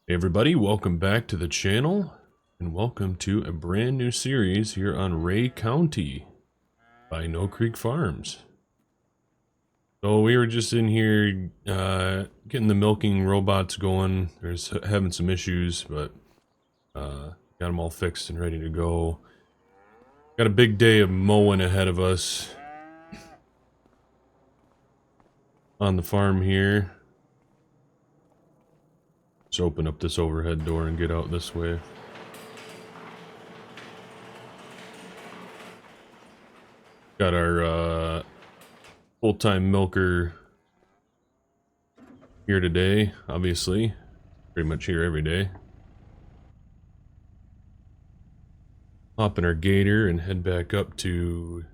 Hey everybody, welcome back to the channel, and welcome to a brand new series here on Ray County by No Creek Farms. So we were just in here getting the milking robots going. There's having some issues, but got them all fixed and ready to go. Got a big day of mowing ahead of us on the farm here. Let's open up this overhead door and get out this way. Got our full-time milker here today, obviously. Pretty much here every day. Hop in our gator and head back up to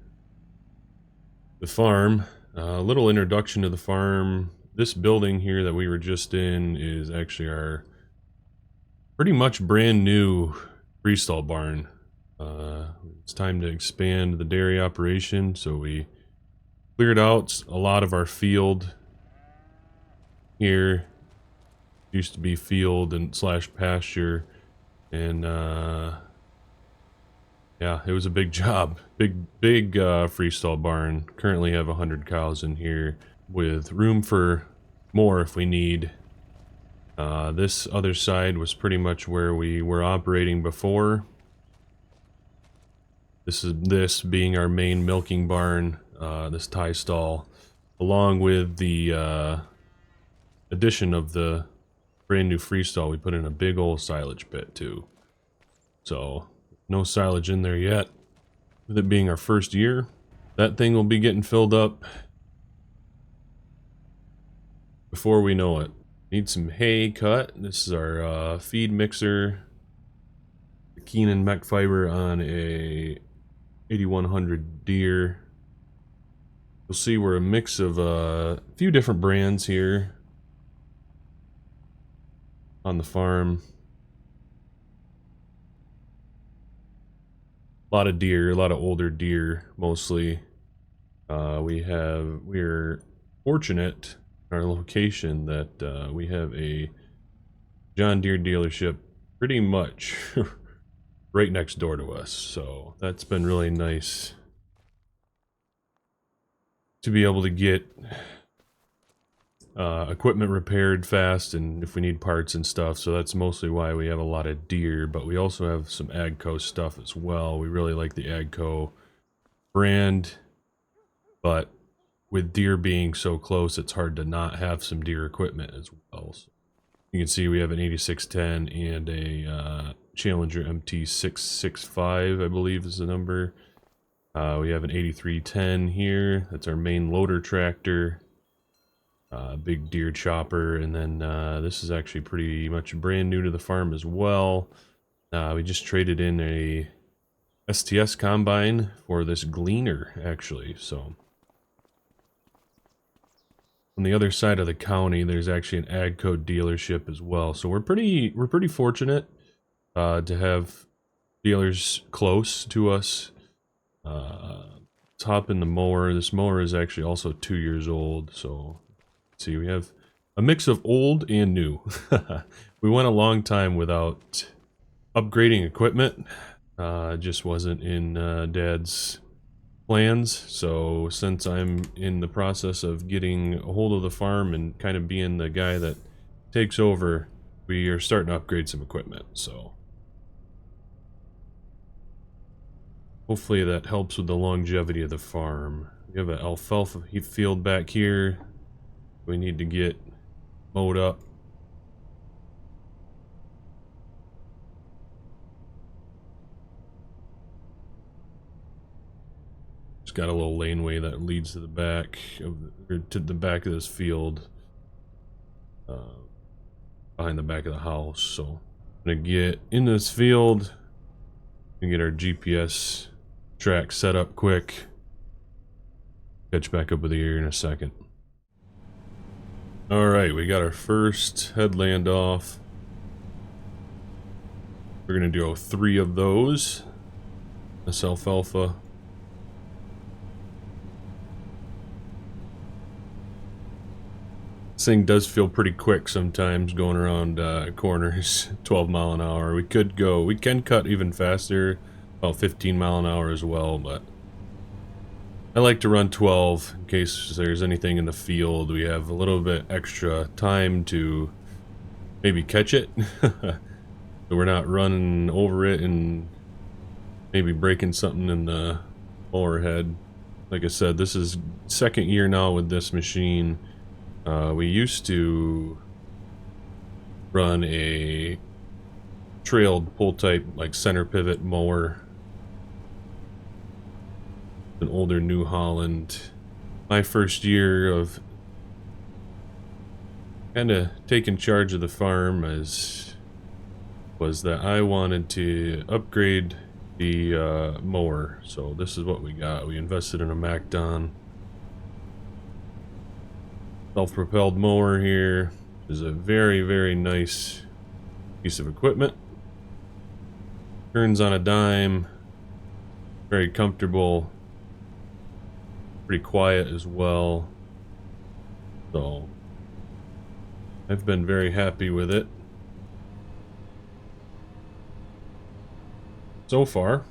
the farm. A little introduction to the farm. This building here that we were just in is actually our pretty much brand new freestall barn. It's time to expand the dairy operation, so we cleared out a lot of our field here. Used to be field and slash pasture, and yeah, it was a big job. Big freestall barn. Currently have 100 cows in here with room for more if we need. This other side was pretty much where we were operating before. This being our main milking barn, this tie stall, along with the addition of the brand new freestall. We put in a big old silage pit too. So no silage in there yet. With it being our first year, that thing will be getting filled up before we know it. Need some hay cut. This is our feed mixer. The Keenan mech fiber on a 8100 deer. You'll see we're a mix of a few different brands here on the farm. A lot of deer, a lot of older deer mostly. We're fortunate in our location that we have a John Deere dealership pretty much right next door to us, so that's been really nice to be able to get equipment repaired fast, and if we need parts and stuff. So that's mostly why we have a lot of deer, but we also have some AGCO stuff as well. We really like the AGCO brand, but with deer being so close, it's hard to not have some deer equipment as well. So you can see we have an 8610 and a Challenger MT665, I believe is the number. We have an 8310 here. That's our main loader tractor. Big deer chopper, and then this is actually pretty much brand new to the farm as well. We just traded in a STS combine for this gleaner, actually. So on the other side of the county, there's actually an AGCO dealership as well. So we're pretty fortunate to have dealers close to us. Top in the mower. This mower is actually also 2 years old, so see, we have a mix of old and new. We went a long time without upgrading equipment. It just wasn't in Dad's plans. So since I'm in the process of getting a hold of the farm and kind of being the guy that takes over, we are starting to upgrade some equipment. So hopefully that helps with the longevity of the farm. We have an alfalfa field back here we need to get mowed up. It's got a little laneway that leads to the back of the back of this field, behind the back of the house. So I'm gonna get in this field and get our GPS track set up quick. Catch back up with you here in a second. Alright, we got our first headland off. We're gonna do 3 of those. This alfalfa. This thing does feel pretty quick sometimes going around corners, 12 mile an hour. We can cut even faster, about 15 mile an hour as well, but I like to run 12 in case there's anything in the field. We have a little bit extra time to maybe catch it. So we're not running over it and maybe breaking something in the mower head. Like I said, this is second year now with this machine. We used to run a trailed pull type like center pivot mower, an older New Holland. My first year of kind of taking charge of the farm was that I wanted to upgrade the mower. So this is what we got. We invested in a MacDon self-propelled mower here. Is a very, very nice piece of equipment. Turns on a dime. Very comfortable. Pretty quiet as well. So I've been very happy with it so far.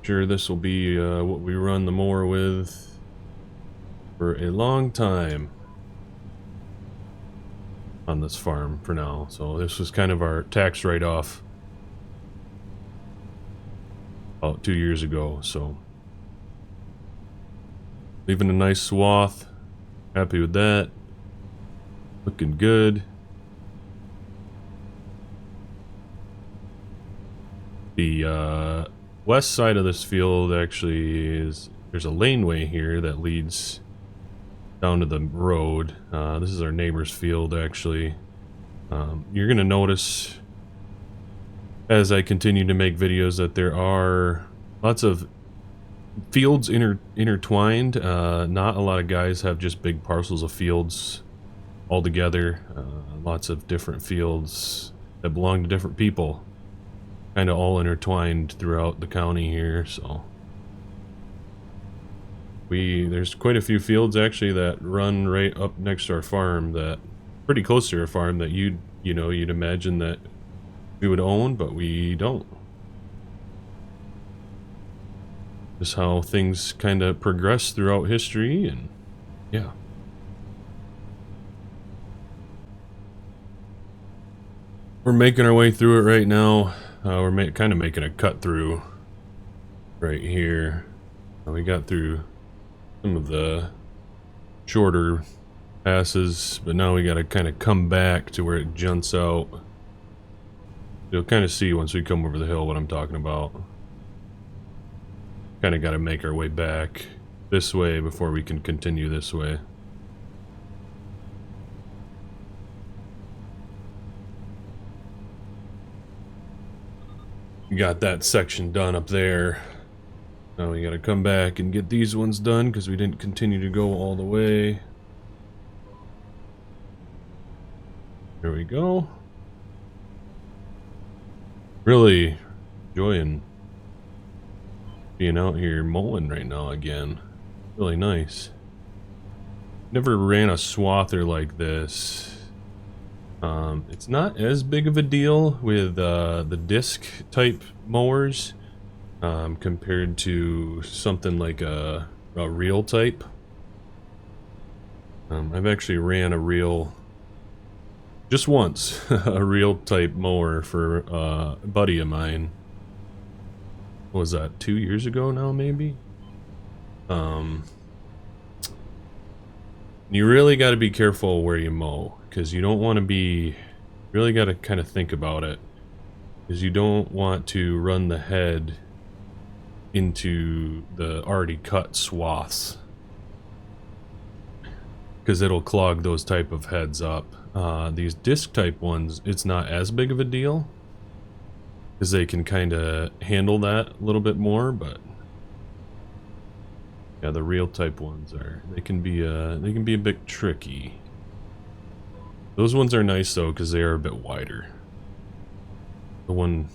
Sure, this will be what we run the mower with for a long time on this farm for now. So this was kind of our tax write-off about 2 years ago. So leaving a nice swath. Happy with that. Looking good. The west side of this field actually is, there's a laneway here that leads down to the road. This is our neighbor's field actually. You're gonna notice as I continue to make videos that there are lots of fields intertwined. Not a lot of guys have just big parcels of fields all together. Lots of different fields that belong to different people, kind of all intertwined throughout the county here. So there's quite a few fields actually that run right up next to our farm, that pretty close to our farm, that you'd imagine that we would own, but we don't. Just how things kind of progress throughout history, and yeah. We're making our way through it right now. We're kind of making a cut through right here. We got through some of the shorter passes, but now we got to kind of come back to where it jumps out. You'll kind of see once we come over the hill what I'm talking about. Kind of got to make our way back this way before we can continue this way. We got that section done up there. Now we gotta come back and get these ones done because we didn't continue to go all the way. There we go. Really enjoying being out here mowing right now again. Really nice. Never ran a swather like this. It's not as big of a deal with the disc type mowers compared to something like a reel type. I've actually ran a reel just once, a reel type mower for a buddy of mine. What was that, 2 years ago now maybe? You really got to be careful where you mow, because you don't want to be, really got to kind of think about it, because you don't want to run the head into the already cut swaths, because it'll clog those type of heads up. These disc type ones, it's not as big of a deal, because they can kind of handle that a little bit more, but yeah, the reel type ones they can be a bit tricky. Those ones are nice though, because they are a bit wider. The one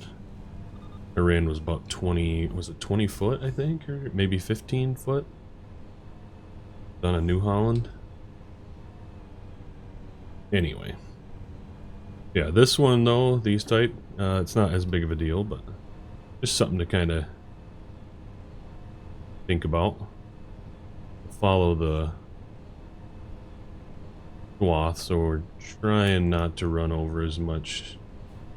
I ran was about 20, was it 20 foot I think, or maybe 15 foot on a New Holland. Anyway. Yeah, this one though, these type, it's not as big of a deal, but just something to kind of think about. Follow the swath, so we're trying not to run over as much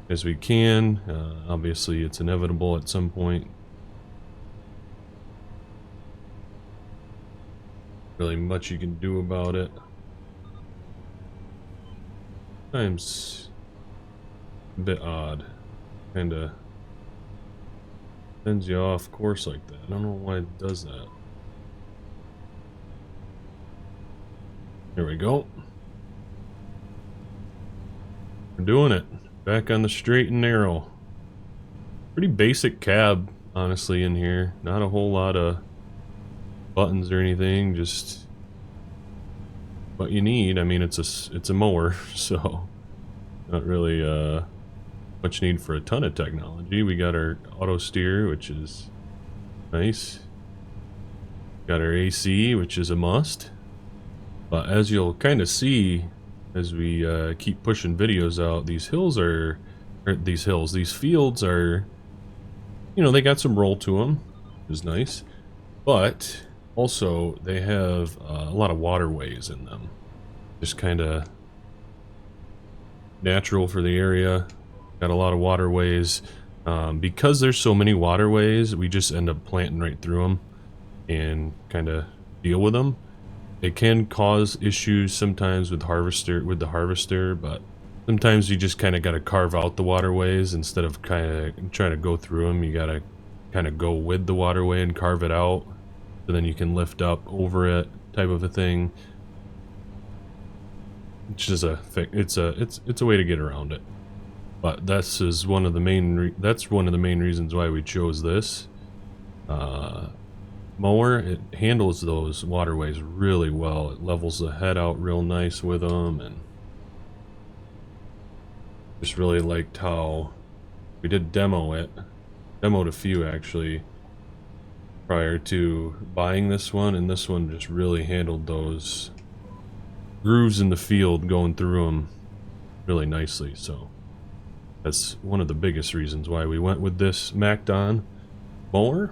as we can. Obviously, it's inevitable at some point. Really much you can do about it. Sometimes a bit odd. Kinda sends you off course like that. I don't know why it does that. There we go. We're doing it. Back on the straight and narrow. Pretty basic cab, honestly, in here. Not a whole lot of buttons or anything, just what you need. I mean, it's a mower, so not really much need for a ton of technology. We got our auto steer, which is nice. Got our AC, which is a must. But as you'll kind of see as we keep pushing videos out, these fields are, you know, they got some roll to them, which is nice. But also, they have a lot of waterways in them. Just kind of natural for the area. Got a lot of waterways. Because there's so many waterways, we just end up planting right through them and kind of deal with them. It can cause issues sometimes with the harvester, but sometimes you just kind of got to carve out the waterways instead of kind of trying to go through them. You got to kind of go with the waterway and carve it out. So then you can lift up over it, type of a thing. It's just it's a way to get around it. But that's one of the main reasons why we chose this mower. It handles those waterways really well. It levels the head out real nice with them, and just really liked how we did demoed a few actually prior to buying this one, and this one just really handled those grooves in the field going through them really nicely. So that's one of the biggest reasons why we went with this MacDon mower.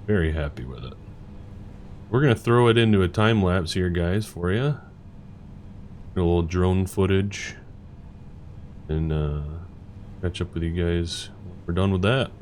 Very happy with it. We're gonna throw it into a time lapse here, guys, for you. A little drone footage, and catch up with you guys when we're done with that.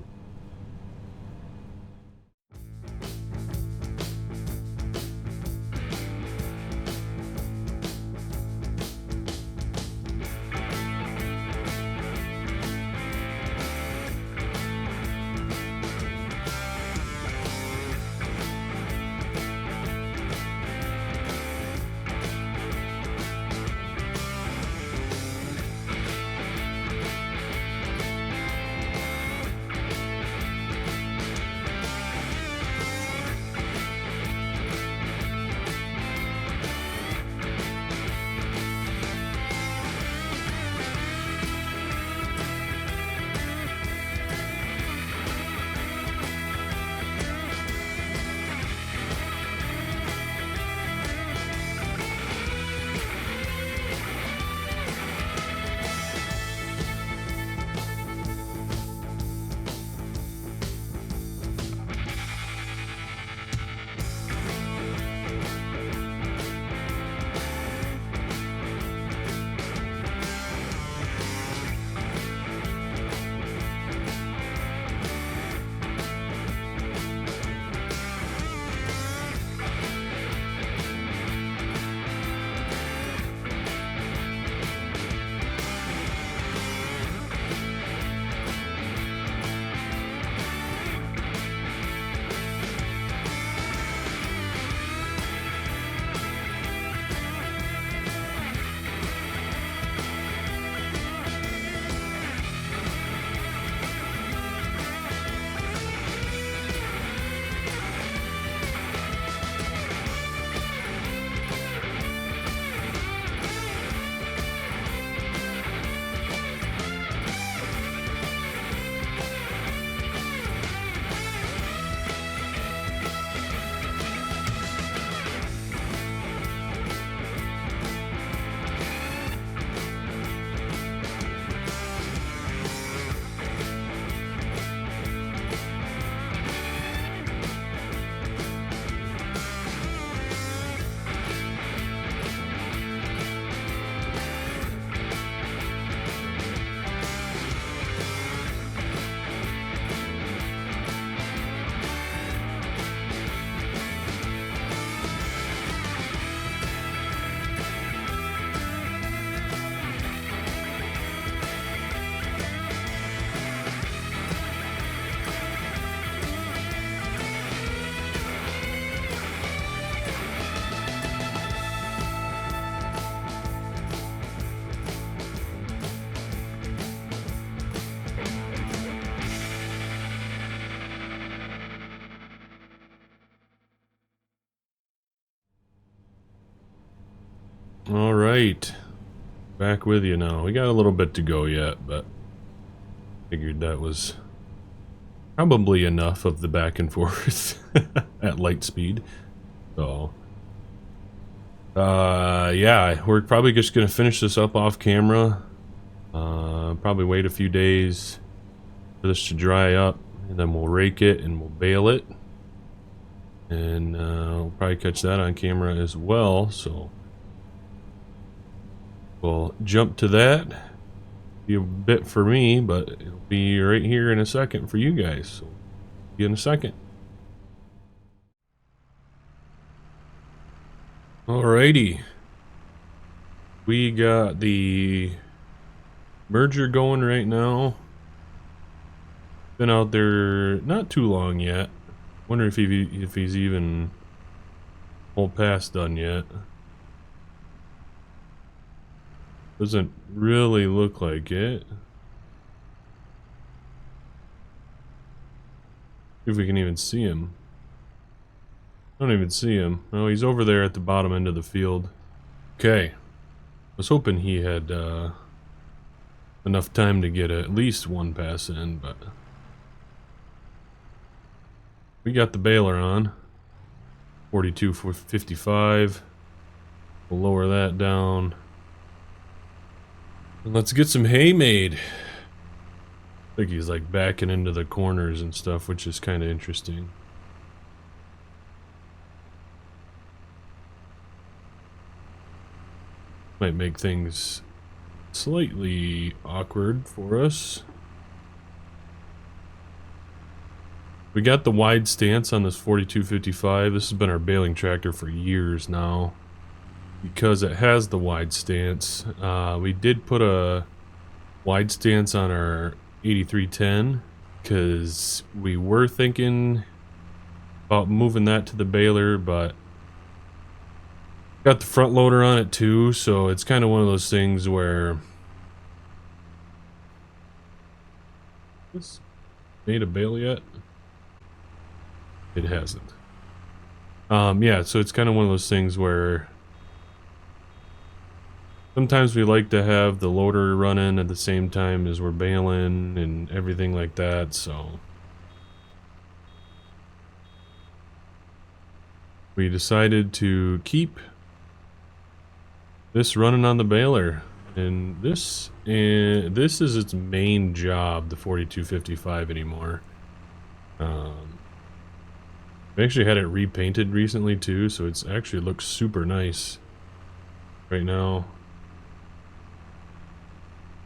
All right, back with you now. We got a little bit to go yet, but figured that was probably enough of the back and forth at light speed. So, yeah, we're probably just gonna finish this up off camera. Probably wait a few days for this to dry up, and then we'll rake it and we'll bale it, and we'll probably catch that on camera as well. So we'll jump to that. Be a bit for me, but it'll be right here in a second for you guys. So see you in a second. Alrighty, we got the merger going right now. Been out there not too long yet. Wonder if he's even whole pass done yet. Doesn't really look like it. If we can even see him. I don't even see him. Oh, he's over there at the bottom end of the field. Okay. I was hoping he had enough time to get at least one pass in, but we got the baler on. 42 for 55. We'll lower that down. And let's get some hay made. I think he's like backing into the corners and stuff, which is kind of interesting. Might make things slightly awkward for us. We got the wide stance on this 4255. This has been our baling tractor for years now. Because it has the wide stance. We did put a wide stance on our 8310 because we were thinking about moving that to the baler, but got the front loader on it too, so it's kind of one of those things where this made a bale yet? It hasn't. Yeah, so it's kind of one of those things where sometimes we like to have the loader running at the same time as we're baling and everything like that, so we decided to keep this running on the baler, and this is its main job, the 4255 anymore. We actually had it repainted recently too, so it's actually looks super nice right now.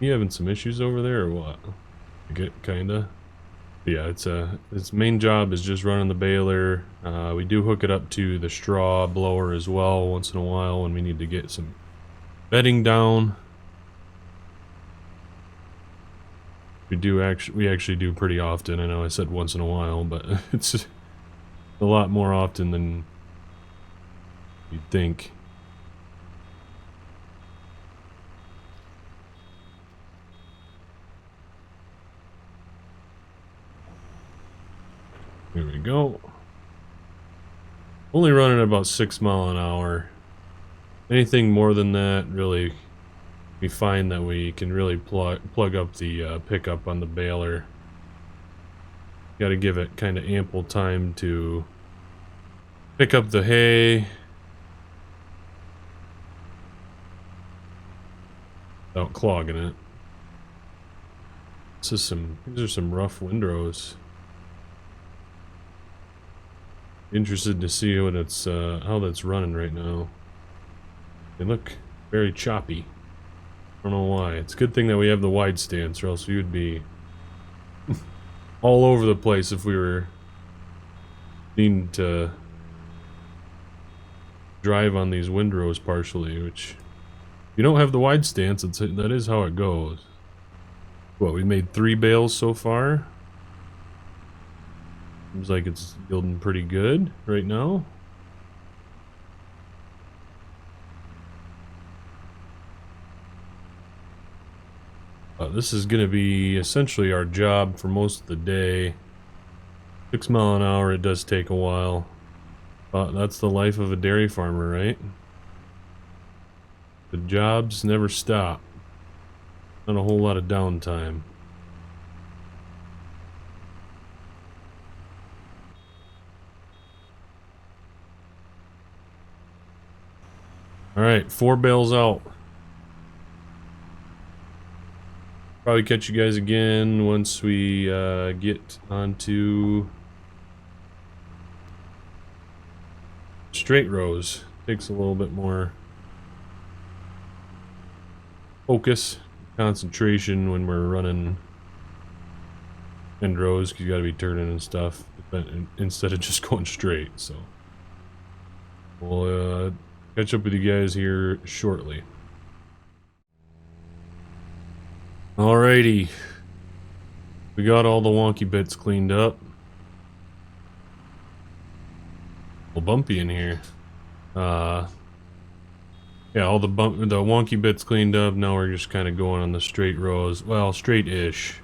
You having some issues over there or what? Kinda. Yeah, its main job is just running the baler. We do hook it up to the straw blower as well once in a while when we need to get some bedding down. We actually do pretty often. I know I said once in a while, but it's a lot more often than you'd think. There we go. Only running about 6 miles an hour. Anything more than that, really, we find that we can really plug up the pickup on the baler. Got to give it kind of ample time to pick up the hay without clogging it. These are some rough windrows. Interested to see what it's how that's running right now. They look very choppy. I don't know why. It's a good thing that we have the wide stance, or else we would be all over the place if we were needing to drive on these windrows partially, which if you don't have the wide stance, that is how it goes. Well, we made 3 bales so far. Seems like it's yielding pretty good right now. This is going to be essentially our job for most of the day. 6 miles an hour, it does take a while. But that's the life of a dairy farmer, right? The jobs never stop. Not a whole lot of downtime. Alright, 4 bales out. Probably catch you guys again once we get onto straight rows. Takes a little bit more focus, concentration when we're running end rows, because you gotta be turning and stuff, but instead of just going straight. So we'll catch up with you guys here shortly. Alrighty, we got all the wonky bits cleaned up. A little bumpy in here. Yeah, all the wonky bits cleaned up. Now we're just kind of going on the straight rows. Well, straight-ish.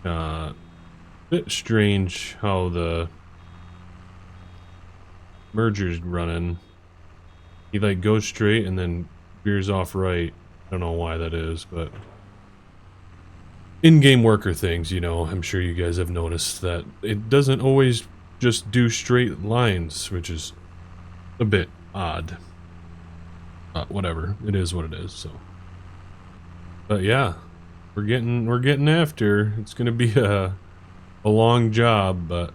Bit strange how the merger's running. He like goes straight and then veers off right. I don't know why that is, but in-game worker things, you know. I'm sure you guys have noticed that it doesn't always just do straight lines, which is a bit odd. Whatever, it is what it is. So, but yeah, we're getting after. It's gonna be a long job, but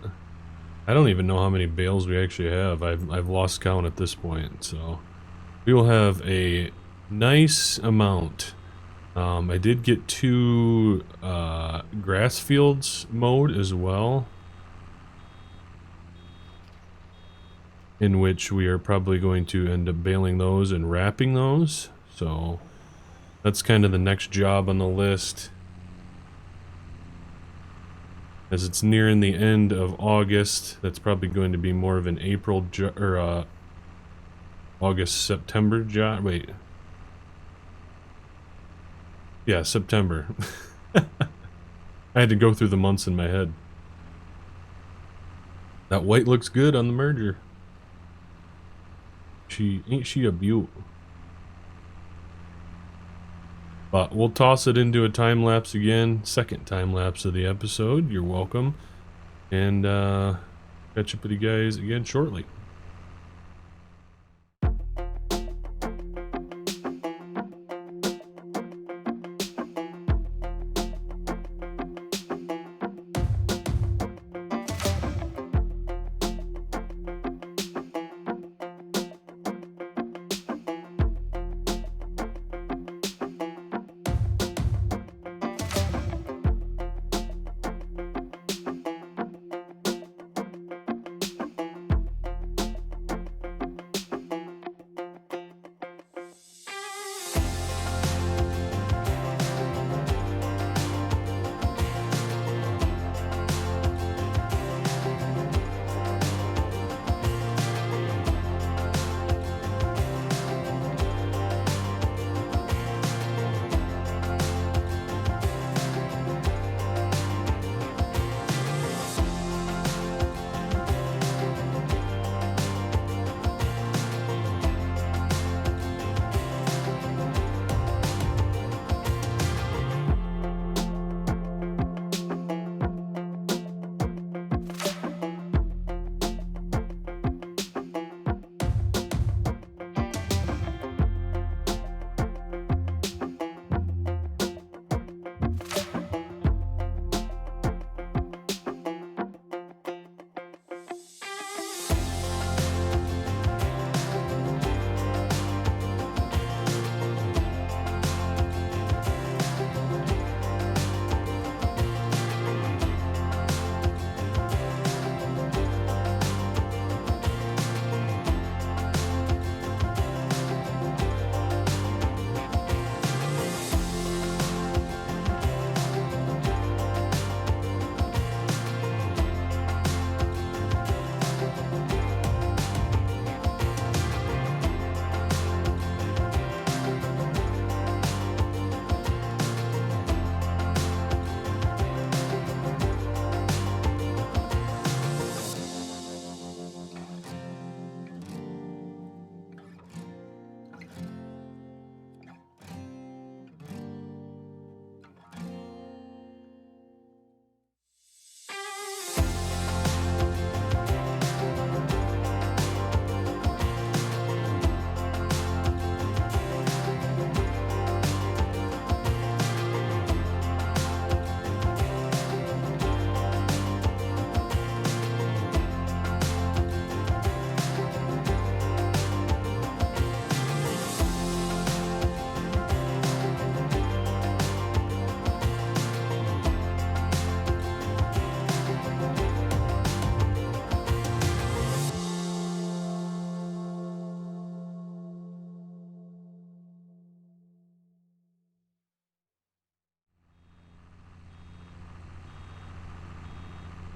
I don't even know how many bales we actually have. I've lost count at this point. So we will have a nice amount. I did get 2 grass fields mowed as well, in which we are probably going to end up baling those and wrapping those. So that's kind of the next job on the list, as it's nearing the end of August. That's probably going to be more of an April or August, September job. Wait. Yeah, September. I had to go through the months in my head. That white looks good on the merger. Ain't she a beaut? But we'll toss it into a time lapse again. Second time lapse of the episode. You're welcome. And catch up with you guys again shortly.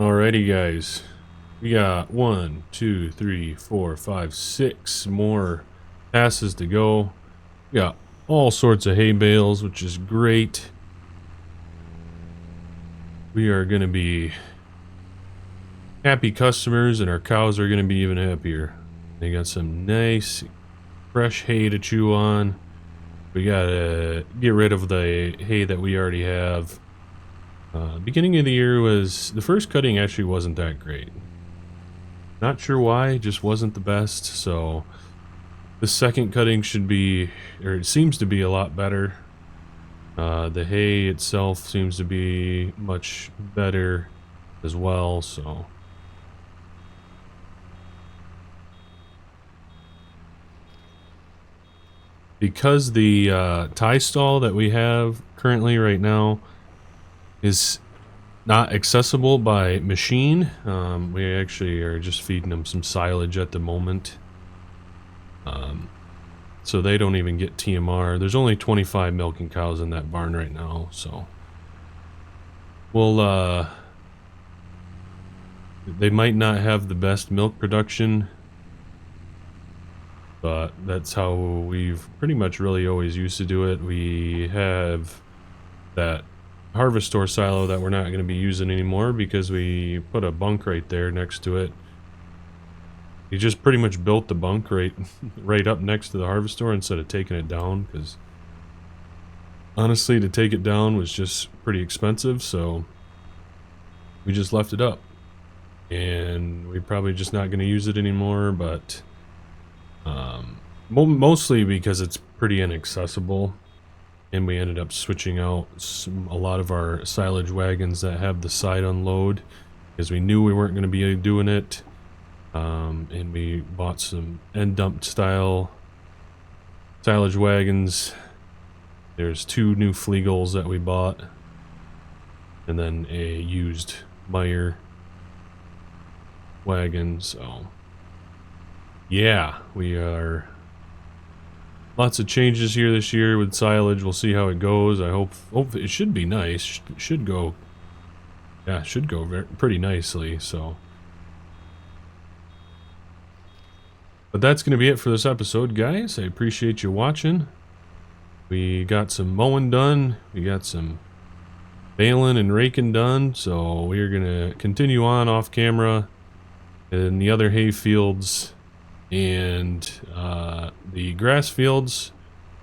Alrighty, guys. We got 1, 2, 3, 4, 5, 6 more passes to go. We got all sorts of hay bales, which is great. We are going to be happy customers, and our cows are going to be even happier. They got some nice, fresh hay to chew on. We got to get rid of the hay that we already have. Beginning of the year was... the first cutting actually wasn't that great. Not sure why, just wasn't the best, so... the second cutting should be... or it seems to be a lot better. The hay itself seems to be much better as well, so... because the tie stall that we have currently right now is not accessible by machine, we actually are just feeding them some silage at the moment. So they don't even get TMR. There's only 25 milking cows in that barn right now, so we'll they might not have the best milk production, but that's how we've pretty much really always used to do it. We have that harvest store silo that we're not going to be using anymore because we put a bunk right there next to it. We just pretty much built the bunk right up next to the harvest store instead of taking it down, because honestly to take it down was just pretty expensive, so we just left it up. And we're probably just not going to use it anymore, but mostly because it's pretty inaccessible. And we ended up switching out a lot of our silage wagons that have the side unload, because we knew we weren't going to be doing it. And we bought some end dump style silage wagons. There's 2 new Flegels that we bought, and then a used Meyer wagon. So yeah, we are... lots of changes here this year with silage. We'll see how it goes. I hope it should be nice. Should go, yeah, should go pretty nicely. So, but that's going to be it for this episode, guys. I appreciate you watching. We got some mowing done. We got some baling and raking done. So we're going to continue on off camera in the other hay fields and the grass fields,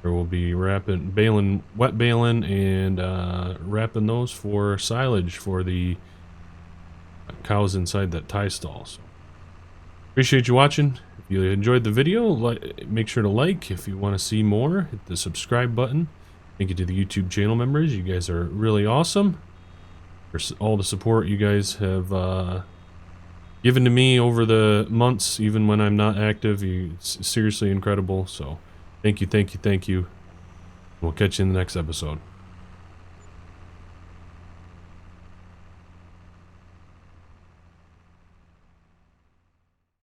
where we'll be wet baling and wrapping those for silage for the cows inside that tie stall. So appreciate you watching. If you enjoyed the video, make sure to like. If you want to see more, hit the subscribe button. Thank you to the YouTube channel members. You guys are really awesome for all the support you guys have given to me over the months, even when I'm not active. It's seriously incredible. So thank you, thank you, thank you. We'll catch you in the next episode.